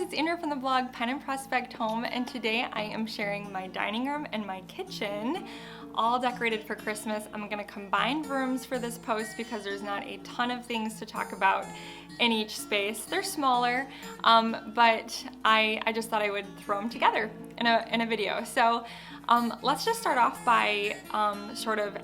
it's Andrea from the blog Pen and Prospect Home, and today I am sharing my dining room and my kitchen all decorated for Christmas. I'm gonna combine rooms for this post because there's not a ton of things to talk about in each space. They're smaller, but I just thought I would throw them together in a video. So let's just start off by sort of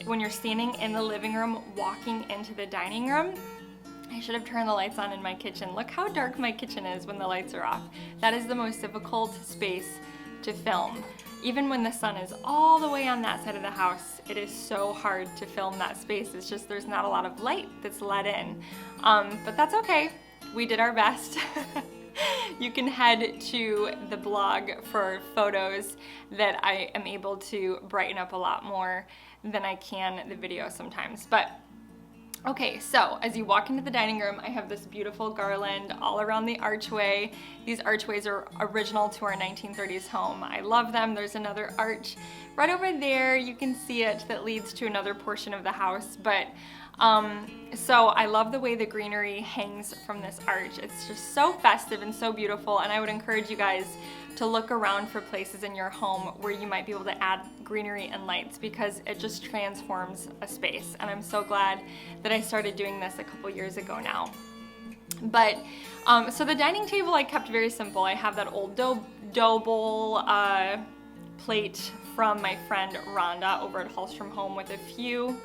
when you're standing in the living room, walking into the dining room. I should have turned the lights on in my kitchen. Look how dark my kitchen is when the lights are off. That is the most difficult space to film. Even when the sun is all the way on that side of the house, it is so hard to film that space. It's just there's not a lot of light that's let in. But that's okay. We did our best. You can head to the blog for photos that I am able to brighten up a lot more than I can the video sometimes. But okay, so as you walk into the dining room, I have this beautiful garland all around the archway. These archways are original to our 1930s home. I love them. There's another arch right over there. You can see it that leads to another portion of the house. But so I love the way the greenery hangs from this arch. It's just so festive and so beautiful, and I would encourage you guys to look around for places in your home where you might be able to add greenery and lights, because it just transforms a space. And I'm so glad that I started doing this a couple years ago now. But so the dining table I kept very simple. I have that old dough bowl plate from my friend Rhonda over at Hallstrom Home with a few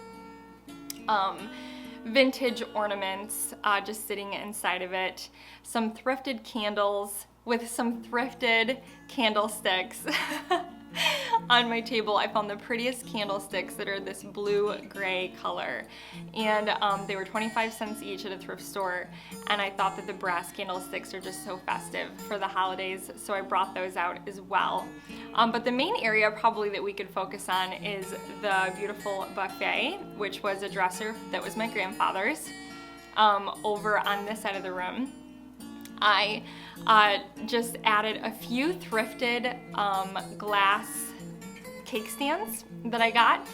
vintage ornaments just sitting inside of it. Some thrifted candles with some thrifted candlesticks on my table. I found the prettiest candlesticks that are this blue-gray color, and they were 25 cents each at a thrift store, and I thought that the brass candlesticks are just so festive for the holidays, so I brought those out as well. But the main area probably that we could focus on is the beautiful buffet, which was a dresser that was my grandfather's over on this side of the room. I just added a few thrifted glass cake stands that I got,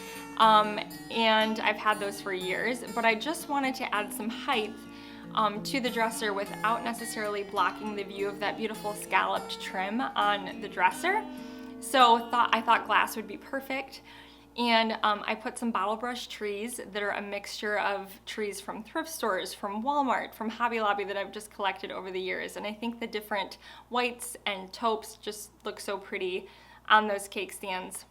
and I've had those for years, but I just wanted to add some height to the dresser without necessarily blocking the view of that beautiful scalloped trim on the dresser. So I thought glass would be perfect. And I put some bottle brush trees that are a mixture of trees from thrift stores, from Walmart, from Hobby Lobby that I've just collected over the years. And I think the different whites and taupes just look so pretty on those cake stands.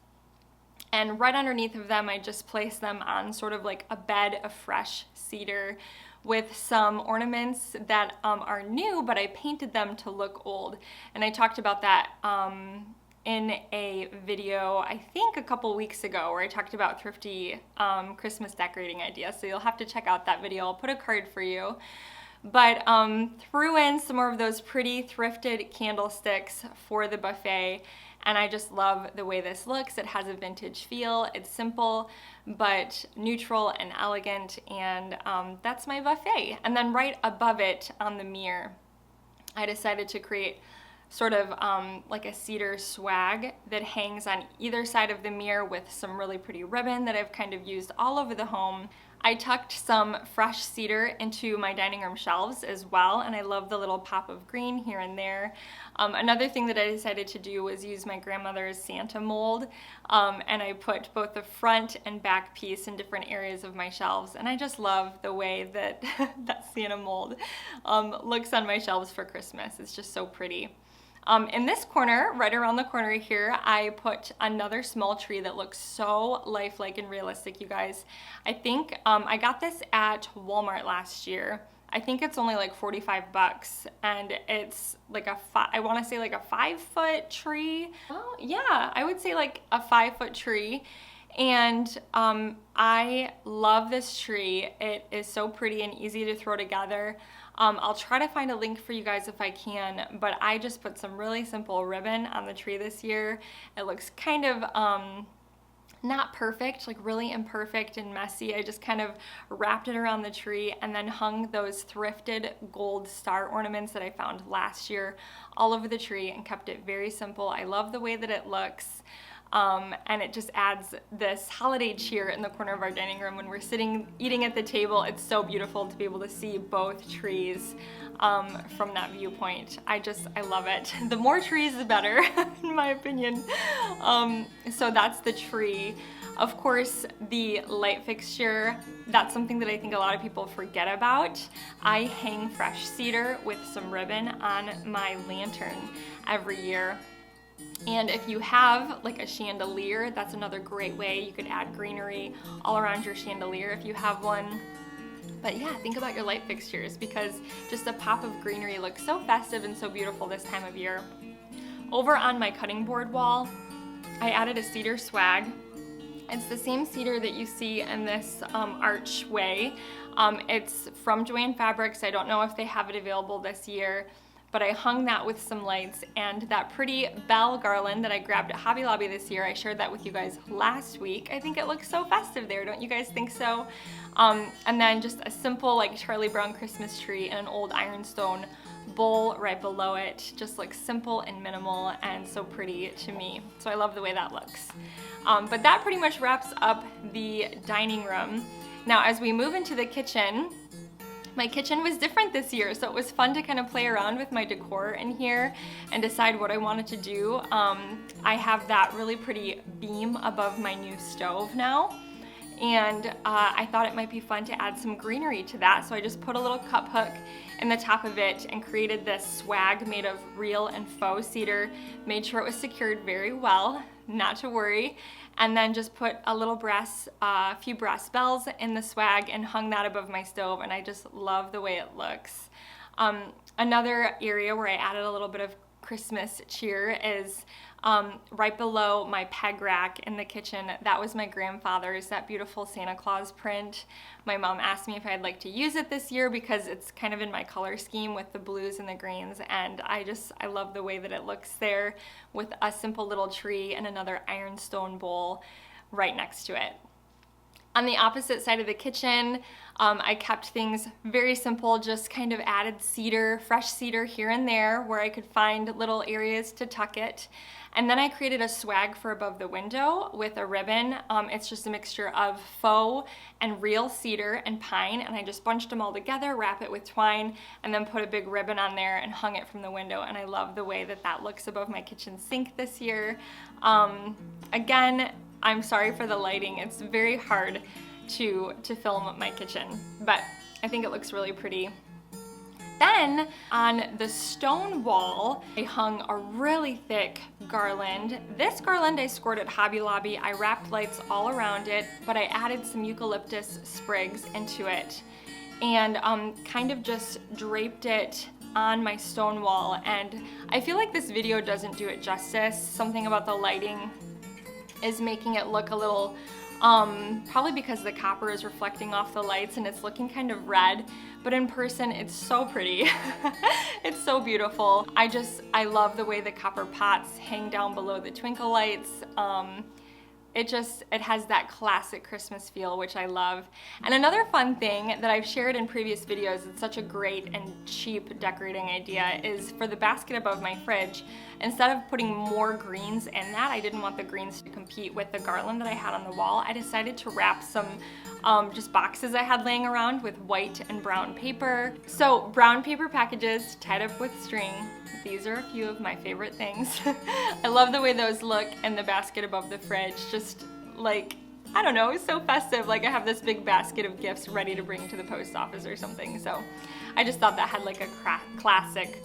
And right underneath of them, I just placed them on sort of like a bed of fresh cedar with some ornaments that are new, but I painted them to look old. And I talked about that in a video, I think a couple weeks ago, where I talked about thrifty Christmas decorating ideas. So you'll have to check out that video. I'll put a card for you. But threw in some more of those pretty thrifted candlesticks for the buffet. And I just love the way this looks. It has a vintage feel. It's simple, but neutral and elegant. And that's my buffet. And then right above it on the mirror, I decided to create sort of like a cedar swag that hangs on either side of the mirror with some really pretty ribbon that I've kind of used all over the home. I tucked some fresh cedar into my dining room shelves as well, and I love the little pop of green here and there. Another thing that I decided to do was use my grandmother's Santa mold, and I put both the front and back piece in different areas of my shelves, and I just love the way that that Santa mold looks on my shelves for Christmas. It's just so pretty. In this corner, right around the corner here, I put another small tree that looks so lifelike and realistic, you guys. I think I got this at Walmart last year. I think it's only like 45 bucks, and it's like I want to say like a 5-foot tree. Oh yeah, I would say like a 5-foot tree. And I love this tree. It is so pretty and easy to throw together. I'll try to find a link for you guys if I can, but I just put some really simple ribbon on the tree this year. It looks kind of not perfect, like really imperfect and messy. I just kind of wrapped it around the tree and then hung those thrifted gold star ornaments that I found last year all over the tree and kept it very simple. I love the way that it looks. and it just adds this holiday cheer in the corner of our dining room when we're sitting eating at the table. It's so beautiful to be able to see both trees from that viewpoint. I love it. The more trees, the better, in my opinion. So that's the tree. Of course, the light fixture, that's something that I think a lot of people forget about. I hang fresh cedar with some ribbon on my lantern every year. And if you have like a chandelier, that's another great way. You could add greenery all around your chandelier if you have one. But yeah, think about your light fixtures, because just a pop of greenery looks so festive and so beautiful this time of year. Over on my cutting board wall, I added a cedar swag. It's the same cedar that you see in this archway. It's from Joann Fabrics. I don't know if they have it available this year, but I hung that with some lights, and that pretty bell garland that I grabbed at Hobby Lobby this year, I shared that with you guys last week. I think it looks so festive there, don't you guys think so? And then just a simple like Charlie Brown Christmas tree and an old ironstone bowl right below it. Just looks simple and minimal and so pretty to me. So I love the way that looks. But that pretty much wraps up the dining room. Now as we move into the kitchen, my kitchen was different this year, so it was fun to kind of play around with my decor in here and decide what I wanted to do. I have that really pretty beam above my new stove now, and I thought it might be fun to add some greenery to that, so I just put a little cup hook in the top of it and created this swag made of real and faux cedar, made sure it was secured very well, not to worry, and then just put a little few brass bells in the swag and hung that above my stove, and I just love the way it looks. Another area where I added a little bit of Christmas cheer is right below my peg rack in the kitchen. That was my grandfather's, that beautiful Santa Claus print. My mom asked me if I'd like to use it this year because it's kind of in my color scheme with the blues and the greens, and I love the way that it looks there with a simple little tree and another ironstone bowl right next to it. On the opposite side of the kitchen, I kept things very simple, just kind of added cedar, fresh cedar here and there where I could find little areas to tuck it. And then I created a swag for above the window with a ribbon. It's just a mixture of faux and real cedar and pine, and I just bunched them all together, wrap it with twine, and then put a big ribbon on there and hung it from the window, and I love the way that that looks above my kitchen sink this year. Again, I'm sorry for the lighting. It's very hard to film my kitchen, but I think it looks really pretty. Then on the stone wall, I hung a really thick garland. This garland I scored at Hobby Lobby. I wrapped lights all around it, but I added some eucalyptus sprigs into it and kind of just draped it on my stone wall. And I feel like this video doesn't do it justice. Something about the lighting is making it look a little, probably because the copper is reflecting off the lights and it's looking kind of red, but in person it's so pretty. It's so beautiful. I love the way the copper pots hang down below the twinkle lights. It has that classic Christmas feel, which I love. And another fun thing that I've shared in previous videos, it's such a great and cheap decorating idea, is for the basket above my fridge, instead of putting more greens in that, I didn't want the greens to compete with the garland that I had on the wall, I decided to wrap some just boxes I had laying around with white and brown paper. So brown paper packages tied up with string. These are a few of my favorite things. I love the way those look in the basket above the fridge. Just like, I don't know, it's so festive. Like I have this big basket of gifts ready to bring to the post office or something. So I just thought that had like a classic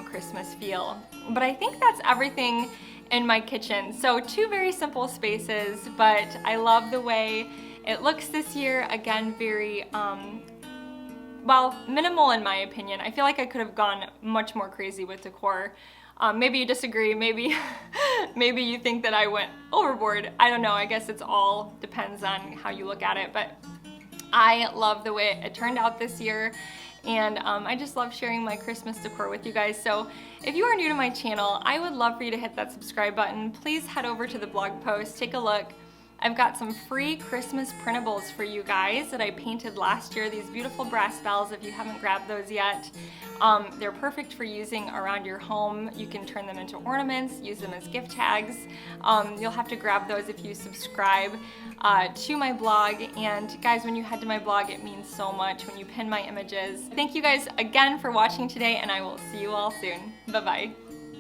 Christmas feel. But I think that's everything in my kitchen. So 2 very simple spaces, but I love the way it looks this year. Again, very, well, minimal in my opinion. I feel like I could have gone much more crazy with decor. Maybe you disagree, maybe you think that I went overboard. I don't know, I guess it's all depends on how you look at it, but I love the way it turned out this year, and I just love sharing my Christmas decor with you guys. So if you are new to my channel, I would love for you to hit that subscribe button. Please head over to the blog post, take a look I've got some free Christmas printables for you guys that I painted last year. These beautiful brass bells, if you haven't grabbed those yet. They're perfect for using around your home. You can turn them into ornaments, use them as gift tags. You'll have to grab those if you subscribe to my blog. And guys, when you head to my blog, it means so much when you pin my images. Thank you guys again for watching today, and I will see you all soon. Bye-bye.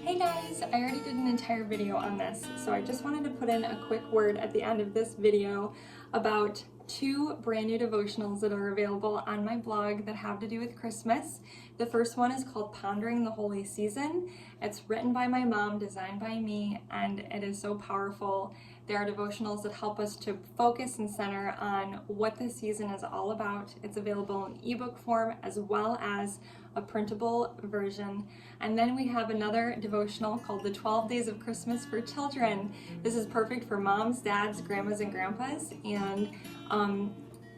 Hey guys, I already did an entire video on this, so I just wanted to put in a quick word at the end of this video about 2 brand new devotionals that are available on my blog that have to do with Christmas. The first one is called Pondering the Holy Season. It's written by my mom, designed by me, and it is so powerful. There are devotionals that help us to focus and center on what the season is all about. It's available in ebook form as well as a printable version. And then we have another devotional called The 12 Days of Christmas for Children. This is perfect for moms, dads, grandmas, and grandpas. And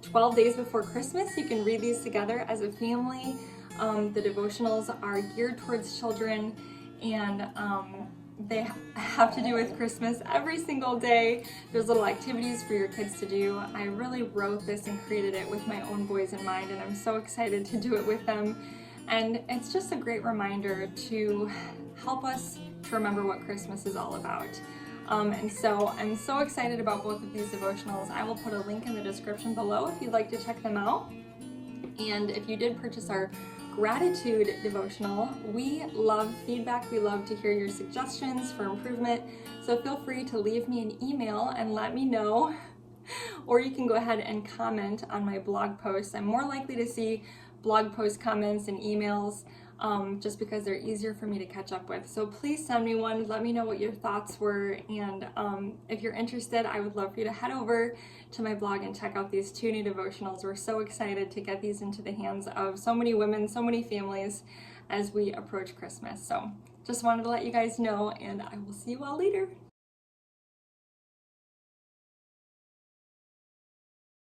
12 days before Christmas, you can read these together as a family. The devotionals are geared towards children, and they have to do with Christmas every single day. There's little activities for your kids to do. I really wrote this and created it with my own boys in mind, and I'm so excited to do it with them. And it's just a great reminder to help us to remember what Christmas is all about. And so I'm so excited about both of these devotionals. I will put a link in the description below if you'd like to check them out. And if you did purchase our gratitude devotional, we love feedback. We love to hear your suggestions for improvement. So feel free to leave me an email and let me know, or you can go ahead and comment on my blog posts. I'm more likely to see blog post comments and emails just because they're easier for me to catch up with. So please send me one, let me know what your thoughts were, and if you're interested, I would love for you to head over to my blog and check out these 2 new devotionals. We're so excited to get these into the hands of so many women, so many families as we approach Christmas. So just wanted to let you guys know, and I will see you all later.